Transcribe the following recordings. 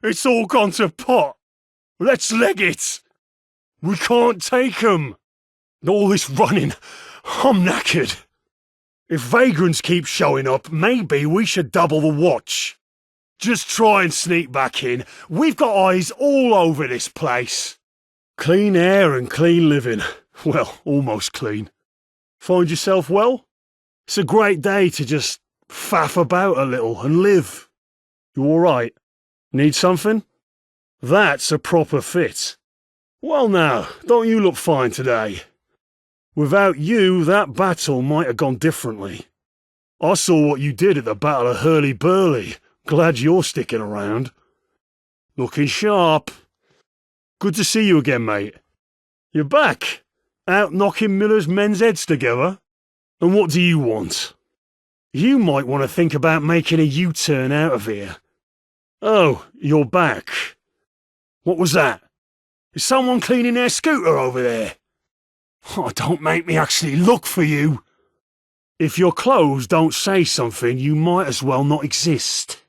It's all gone to pot. Let's leg it. We can't take 'em. All this running, I'm knackered. If vagrants keep showing up, maybe we should double the watch. Just try and sneak back in. We've got eyes all over this place. Clean air and clean living. Well, almost clean. Find yourself well? It's a great day to just faff about a little and live. You all right? Need something? That's a proper fit. Well now, don't you look fine today? Without you, that battle might have gone differently. I saw what you did at the Battle of Hurly-Burly. Glad you're sticking around. Looking sharp. Good to see you again, mate. You're back, out knocking Miller's men's heads together. And what do you want? You might want to think about making a U-turn out of here. Oh, you're back. What was that? Is someone cleaning their scooter over there? Oh, don't make me actually look for you. If your clothes don't say something, you might as well not exist.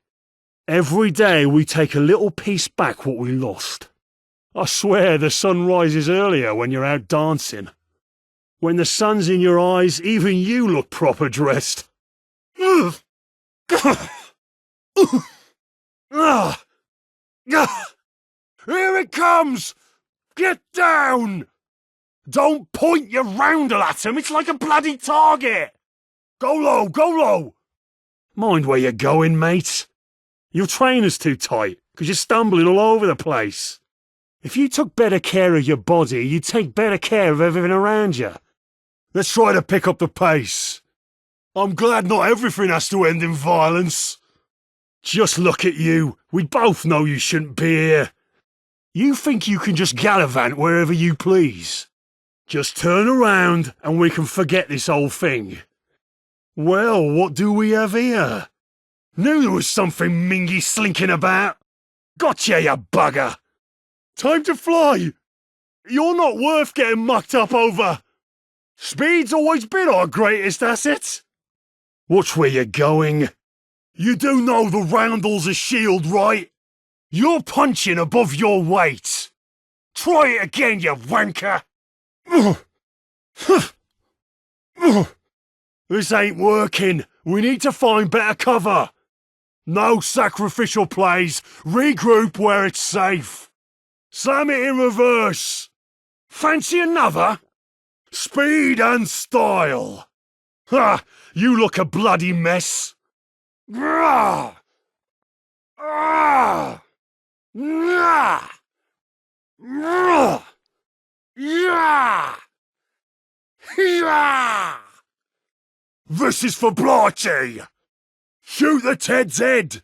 Every day we take a little piece back what we lost. I swear the sun rises earlier when you're out dancing. When the sun's in your eyes, even you look proper dressed. Here it comes! Get down! Don't point your roundel at him, it's like a bloody target! Go low, go low! Mind where you're going, mate. Your trainer's too tight, 'cause you're stumbling all over the place. If you took better care of your body, you'd take better care of everything around you. Let's try to pick up the pace. I'm glad not everything has to end in violence. Just look at you. We both know you shouldn't be here. You think you can just gallivant wherever you please. Just turn around and we can forget this whole thing. Well, what do we have here? Knew there was something mingy slinking about. Gotcha, you bugger. Time to fly. You're not worth getting mucked up over. Speed's always been our greatest asset. Watch where you're going. You do know the roundel's a shield, right? You're punching above your weight. Try it again, you wanker. This ain't working. We need to find better cover. No sacrificial plays. Regroup where it's safe. Slam it in reverse. Fancy another? Speed and style. Ha! You look a bloody mess. Grah! Ah! Nah! Nah! Yeah! Yeah! This is for Blighty! Shoot the Ted's head!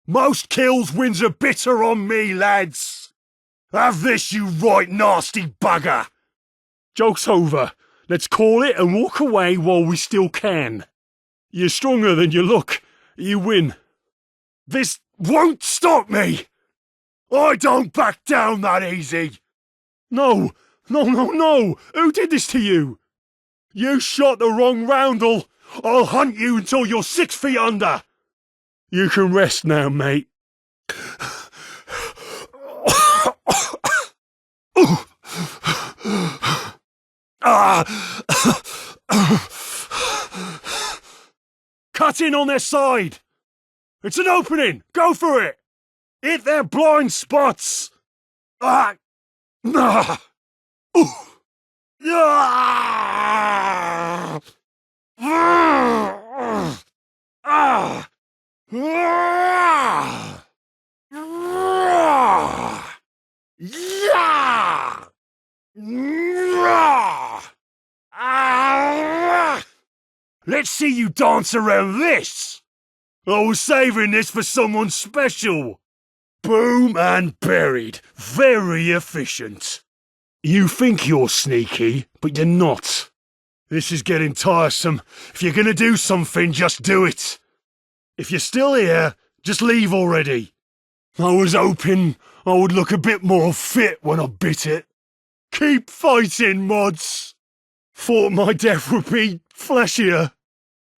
Most kills wins a bitter on me, lads! Have this, you right nasty bugger! Joke's over. Let's call it and walk away while we still can. You're stronger than you look. You win. This won't stop me! I don't back down that easy! No! No! Who did this to you? You shot the wrong roundel! I'll hunt you until you're 6 feet under! You can rest now, mate. Cut in on their side! It's an opening! Go for it! Hit their blind spots! Ah! Ah! Ooh! Ah! Ah! Ah! Ah! Ah! Yeah! Ah! Let's see you dance around this! I was saving this for someone special! Boom and buried. Very efficient. You think you're sneaky, but you're not. This is getting tiresome. If you're gonna do something, just do it. If you're still here, just leave already. I was hoping I would look a bit more fit when I bit it. Keep fighting, mods. Thought my death would be flashier.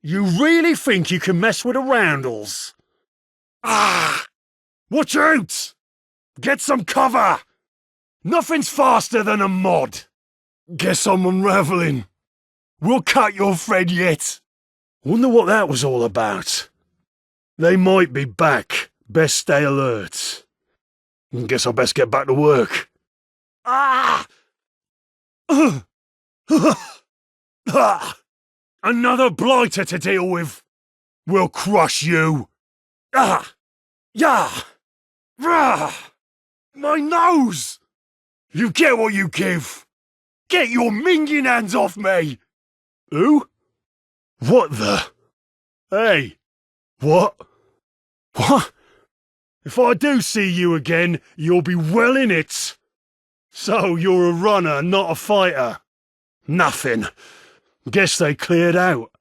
You really think you can mess with the roundels? Ah! Watch out! Get some cover! Nothing's faster than a mod. Guess I'm unravelling. We'll cut your thread yet. Wonder what that was all about. They might be back. Best stay alert. Guess I best get back to work. Ah! Another blighter to deal with. We'll crush you. Ah! Yeah! Rah! My nose! You get what you give. Get your minging hands off me! Who? What the? Hey! What? What? If I do see you again, you'll be well in it. So you're a runner, not a fighter. Nothing. Guess they cleared out.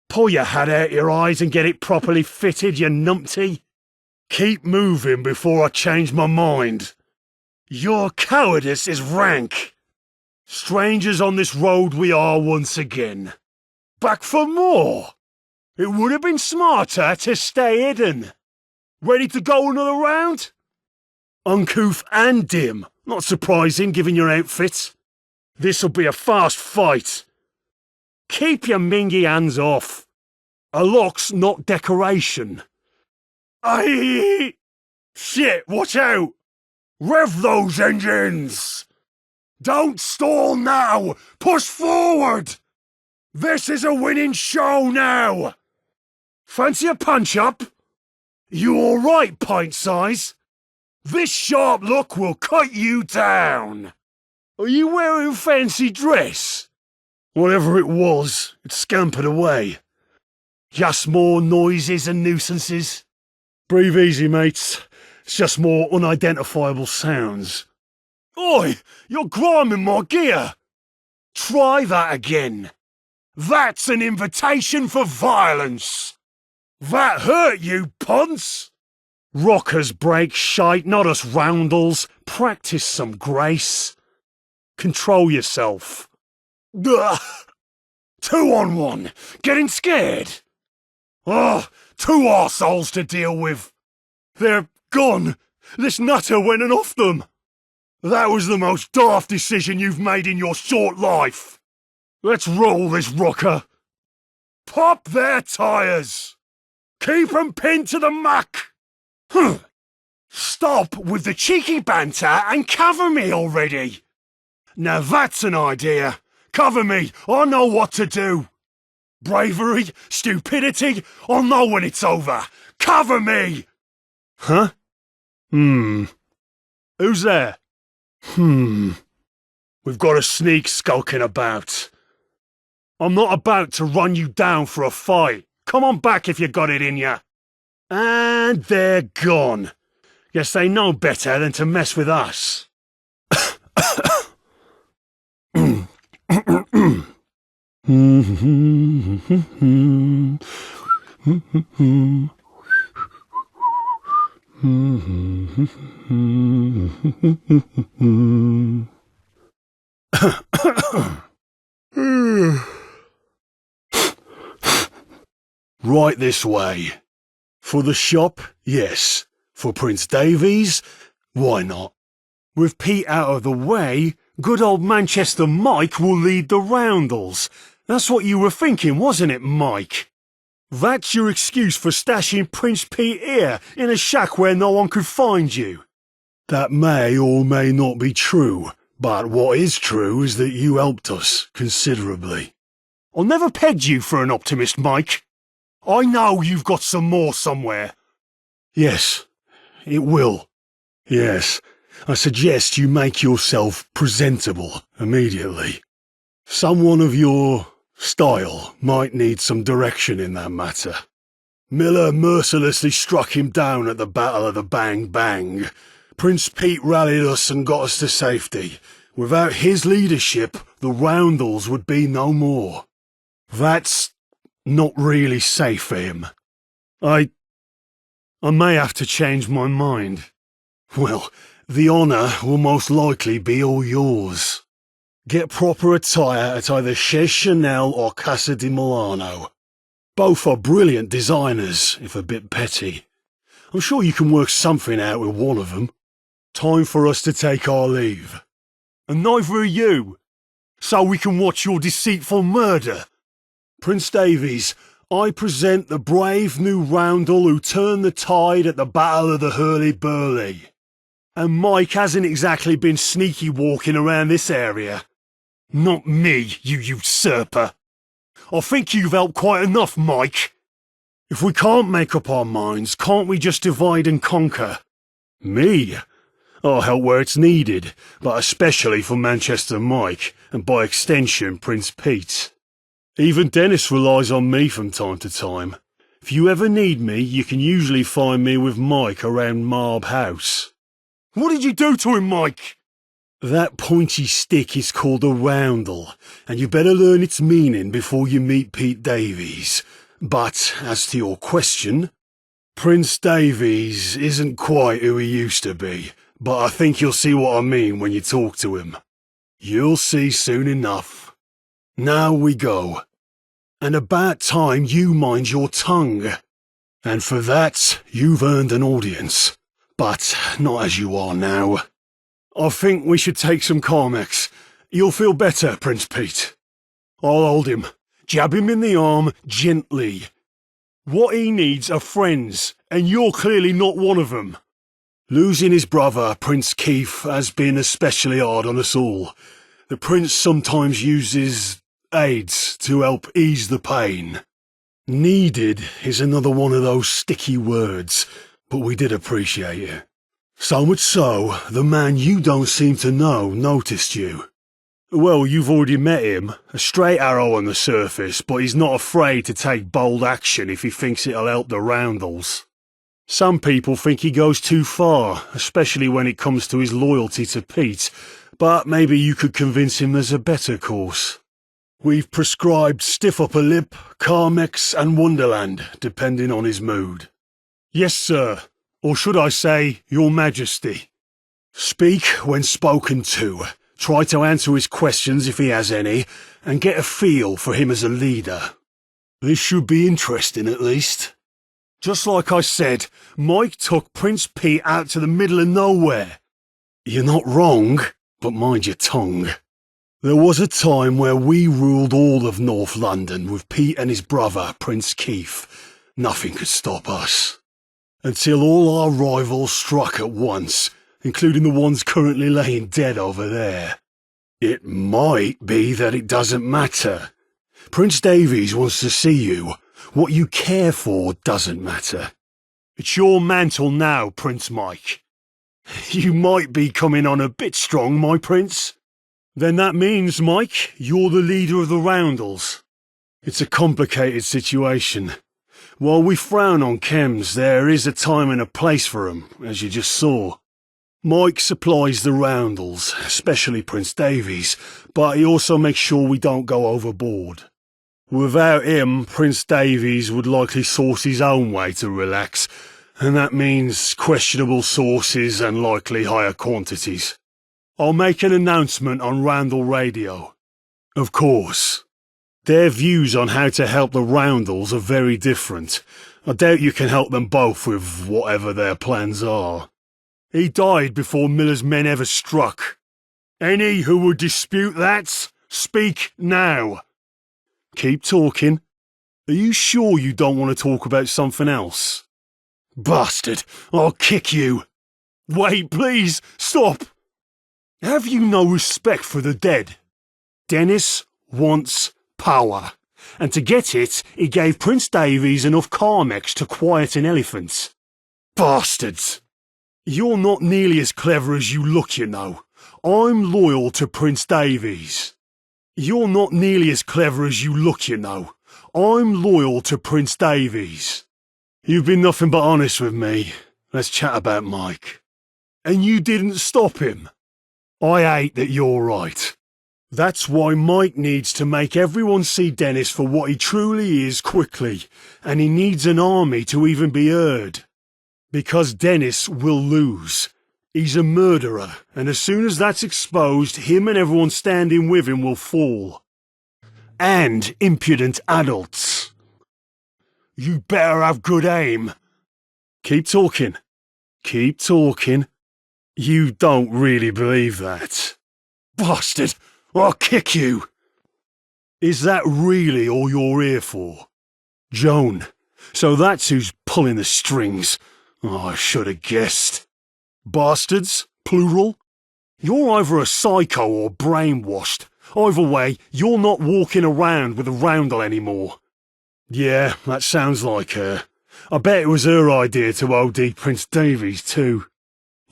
Pull your hat out your eyes and get it properly fitted, you numpty. Keep moving before I change my mind. Your cowardice is rank. Strangers on this road we are once again. Back for more. It would have been smarter to stay hidden. Ready to go another round? Uncouth and dim. Not surprising, given your outfit. This'll be a fast fight. Keep your mingy hands off. A lock's not decoration. Aye! Shit, watch out! Rev those engines! Don't stall now! Push forward! This is a winning show now! Fancy a punch-up? You all right, pint size? This sharp look will cut you down. Are you wearing fancy dress? Whatever it was, it scampered away. Just more noises and nuisances. Breathe easy, mates. It's just more unidentifiable sounds. Oi, you're griming my gear. Try that again. That's an invitation for violence. That hurt you, punts. Rockers break shite, not us roundels. Practice some grace. Control yourself. Ugh. 2 on 1. Getting scared? Oh, 2 arseholes to deal with. They're gone. This nutter went and off them. That was the most daft decision you've made in your short life. Let's roll this rocker. Pop their tyres. Keep 'em pinned to the muck. Stop with the cheeky banter and cover me already. Now that's an idea. Cover me. I know what to do. Bravery, stupidity, I'll know when it's over. Cover me! Huh? Who's there? We've got a sneak skulking about. I'm not about to run you down for a fight. Come on back if you got it in ya. And they're gone. Guess they know better than to mess with us. Right this way. For the shop, yes. For Prince Davies, why not? With Pete out of the way, good old Manchester Mike will lead the roundels. That's what you were thinking, wasn't it, Mike? That's your excuse for stashing Prince Pete here, in a shack where no one could find you. That may or may not be true, but what is true is that you helped us considerably. I never pegged you for an optimist, Mike. I know you've got some more somewhere. Yes, it will. Yes, I suggest you make yourself presentable immediately. Someone of your style might need some direction in that matter. Miller mercilessly struck him down at the Battle of the Bang Bang. Prince Pete rallied us and got us to safety. Without his leadership, the roundels would be no more. That's not really safe for him. I may have to change my mind. Well, the honour will most likely be all yours. Get proper attire at either Chez Chanel or Casa di Milano. Both are brilliant designers, if a bit petty. I'm sure you can work something out with one of them. Time for us to take our leave. And neither are you, so we can watch your deceitful murder. Prince Davies, I present the brave new roundel who turned the tide at the Battle of the Hurly-Burly. And Mike hasn't exactly been sneaky walking around this area. Not me, you usurper. I think you've helped quite enough, Mike. If we can't make up our minds, can't we just divide and conquer? Me? I'll help where it's needed, but especially for Manchester Mike, and by extension Prince Pete. Even Dennis relies on me from time to time. If you ever need me, you can usually find me with Mike around Marb House. What did you do to him, Mike? That pointy stick is called a roundel, and you better learn its meaning before you meet Pete Davies. But, as to your question, Prince Davies isn't quite who he used to be, but I think you'll see what I mean when you talk to him. You'll see soon enough. Now we go. And about time you mind your tongue. And for that, you've earned an audience. But not as you are now. I think we should take some Carmex. You'll feel better, Prince Pete. I'll hold him. Jab him in the arm gently. What he needs are friends, and you're clearly not one of them. Losing his brother, Prince Keith, has been especially hard on us all. The Prince sometimes uses aids to help ease the pain. Needed is another one of those sticky words, but we did appreciate it. So much so, the man you don't seem to know noticed you. Well, you've already met him. A straight arrow on the surface, but he's not afraid to take bold action if he thinks it'll help the Roundels. Some people think he goes too far, especially when it comes to his loyalty to Pete, but maybe you could convince him there's a better course. We've prescribed Stiff Upper Lip, Carmex and Wonderland, depending on his mood. Yes, sir. Or should I say, Your Majesty. Speak when spoken to. Try to answer his questions if he has any, and get a feel for him as a leader. This should be interesting, at least. Just like I said, Mike took Prince Pete out to the middle of nowhere. You're not wrong, but mind your tongue. There was a time where we ruled all of North London with Pete and his brother, Prince Keith. Nothing could stop us. Until all our rivals struck at once, including the ones currently laying dead over there. It might be that it doesn't matter. Prince Davies wants to see you. What you care for doesn't matter. It's your mantle now, Prince Mike. You might be coming on a bit strong, my prince. Then that means, Mike, you're the leader of the Roundels. It's a complicated situation. While we frown on chems, there is a time and a place for 'em, as you just saw. Mike supplies the Roundels, especially Prince Davies, but he also makes sure we don't go overboard. Without him, Prince Davies would likely source his own way to relax, and that means questionable sources and likely higher quantities. I'll make an announcement on Roundel Radio. Of course. Their views on how to help the Roundels are very different. I doubt you can help them both with whatever their plans are. He died before Miller's men ever struck. Any who would dispute that, speak now. Keep talking. Are you sure you don't want to talk about something else? Bastard, I'll kick you. Wait, please, stop. Have you no respect for the dead? Dennis wants power, and to get it, he gave Prince Davies enough Carmex to quiet an elephant. Bastards! You're not nearly as clever as you look, you know. I'm loyal to Prince Davies. You're not nearly as clever as you look, you know. I'm loyal to Prince Davies. You've been nothing but honest with me. Let's chat about Mike. And you didn't stop him. I hate that you're right. That's why Mike needs to make everyone see Dennis for what he truly is quickly, and he needs an army to even be heard. Because Dennis will lose. He's a murderer, and as soon as that's exposed, him and everyone standing with him will fall. And impudent adults. You better have good aim. Keep talking. Keep talking. You don't really believe that? Bastard! I'll kick you! Is that really all you're here for? Joan, so that's who's pulling the strings. Oh, I should have guessed. Bastards, plural? You're either a psycho or brainwashed. Either way, you're not walking around with a roundel anymore. Yeah, that sounds like her. I bet it was her idea to OD Prince Davies too.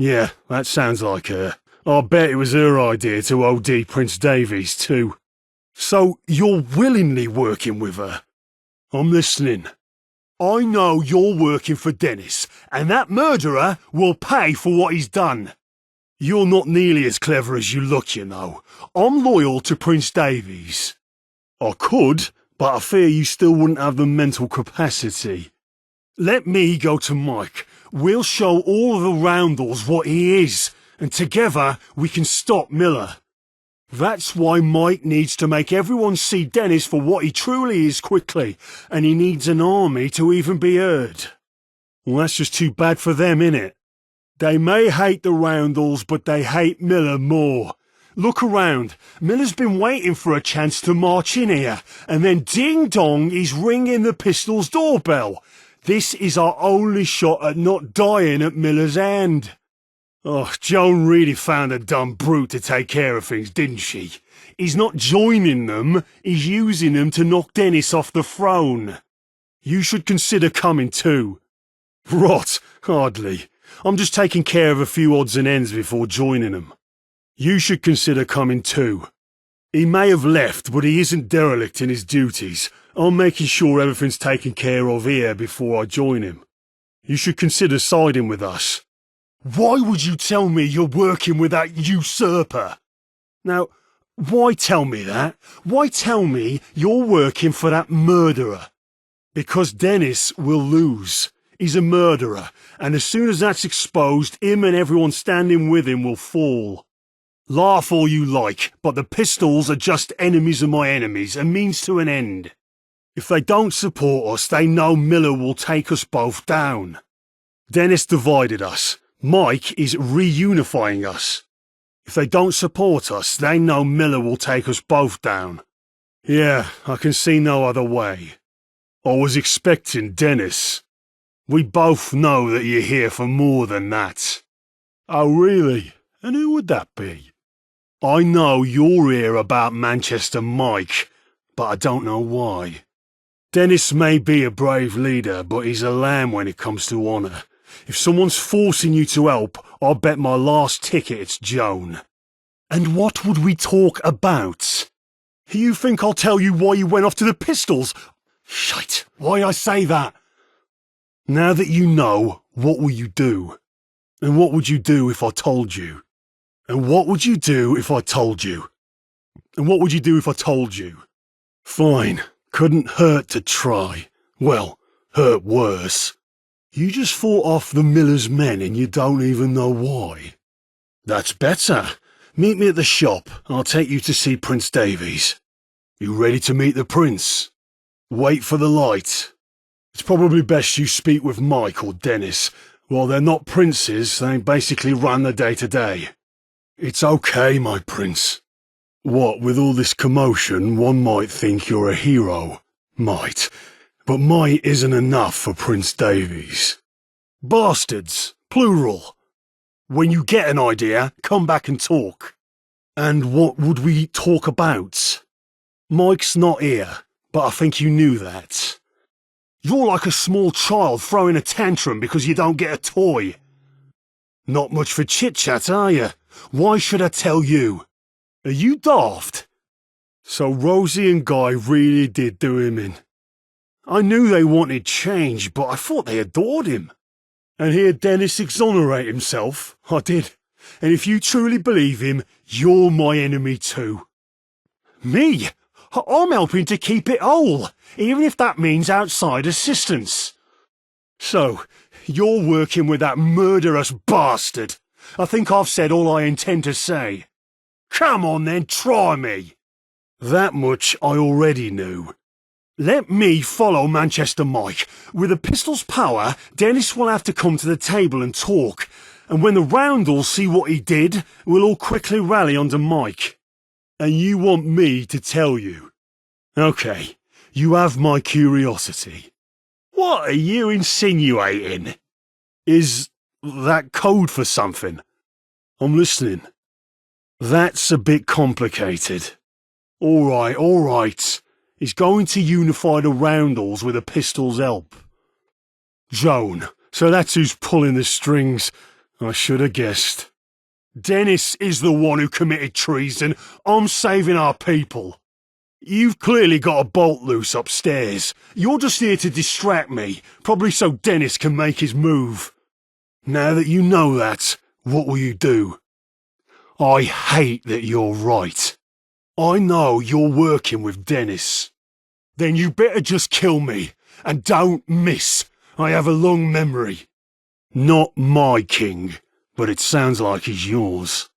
Yeah, that sounds like her. I bet it was her idea to OD Prince Davies too. So you're willingly working with her? I'm listening. I know you're working for Dennis, and that murderer will pay for what he's done. You're not nearly as clever as you look, you know. I'm loyal to Prince Davies. I could, but I fear you still wouldn't have the mental capacity. Let me go to Mike. We'll show all of the Roundels what he is, and together we can stop Miller. That's why Mike needs to make everyone see Dennis for what he truly is quickly, and he needs an army to even be heard. Well, that's just too bad for them, innit? They may hate the Roundels, but they hate Miller more. Look around. Miller's been waiting for a chance to march in here, and then ding-dong, he's ringing the Pistols' doorbell. This is our only shot at not dying at Miller's hand. Oh, Joan really found a dumb brute to take care of things, didn't she? He's not joining them, he's using them to knock Dennis off the throne. You should consider coming too. Rot, hardly. I'm just taking care of a few odds and ends before joining them. You should consider coming too. He may have left, but he isn't derelict in his duties. I'm making sure everything's taken care of here before I join him. You should consider siding with us. Why would you tell me you're working with that usurper? Now, why tell me that? Why tell me you're working for that murderer? Because Dennis will lose. He's a murderer, and as soon as that's exposed, him and everyone standing with him will fall. Laugh all you like, but the Pistols are just enemies of my enemies, a means to an end. If they don't support us, they know Miller will take us both down. Dennis divided us. Mike is reunifying us. If they don't support us, they know Miller will take us both down. Yeah, I can see no other way. I was expecting Dennis. We both know that you're here for more than that. Oh, really? And who would that be? I know you're here about Manchester Mike, but I don't know why. Dennis may be a brave leader, but he's a lamb when it comes to honour. If someone's forcing you to help, I'll bet my last ticket it's Joan. And what would we talk about? You think I'll tell you why you went off to the Pistols? Shite, why I say that? Now that you know, what will you do? And what would you do if I told you? And what would you do if I told you? And what would you do if I told you? Fine, couldn't hurt to try. Well, hurt worse. You just fought off the Miller's men and you don't even know why. That's better. Meet me at the shop. I'll take you to see Prince Davies. You ready to meet the Prince? Wait for the light. It's probably best you speak with Mike or Dennis. While they're not princes, they basically run the day-to-day. It's okay, my prince. What, with all this commotion, one might think you're a hero. Might. But might isn't enough for Prince Davies. Bastards, plural. When you get an idea, come back and talk. And what would we talk about? Mike's not here, but I think you knew that. You're like a small child throwing a tantrum because you don't get a toy. Not much for chit-chat, are you? Why should I tell you? Are you daft? So Rosie and Guy really did do him in. I knew they wanted change, but I thought they adored him. And hear Dennis exonerate himself, I did. And if you truly believe him, you're my enemy too. Me? I'm helping to keep it whole, even if that means outside assistance. So, you're working with that murderous bastard. I think I've said all I intend to say. Come on then, try me. That much I already knew. Let me follow Manchester Mike. With the Pistol's power, Dennis will have to come to the table and talk. And when the Roundels see what he did, we'll all quickly rally under Mike. And you want me to tell you? Okay, you have my curiosity. What are you insinuating? Is that code for something? I'm listening. That's a bit complicated. All right. He's going to unify the Roundels with a pistol's help. Joan, so that's who's pulling the strings. I should have guessed. Dennis is the one who committed treason. I'm saving our people. You've clearly got a bolt loose upstairs. You're just here to distract me, probably so Dennis can make his move. Now that you know that, what will you do? I hate that you're right. I know you're working with Dennis. Then you better just kill me, and don't miss. I have a long memory. Not my king, but it sounds like he's yours.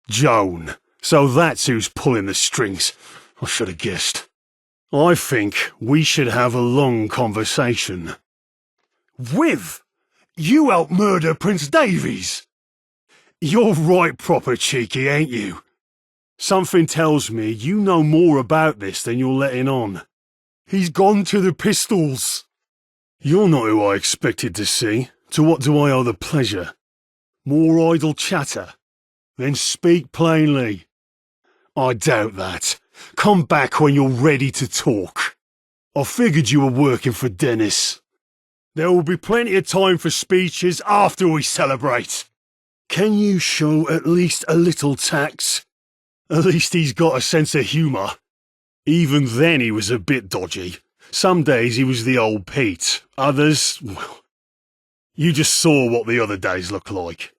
Joan, so that's who's pulling the strings. I should have guessed. I think we should have a long conversation. With? You helped murder Prince Davies? You're right proper cheeky, ain't you? Something tells me you know more about this than you're letting on. He's gone to the pistols. You're not who I expected to see. To what do I owe the pleasure? More idle chatter? Then speak plainly. I doubt that. Come back when you're ready to talk. I figured you were working for Dennis. There will be plenty of time for speeches after we celebrate. Can you show at least a little tact? At least he's got a sense of humour. Even then he was a bit dodgy. Some days he was the old Pete. Others, well, you just saw what the other days look like.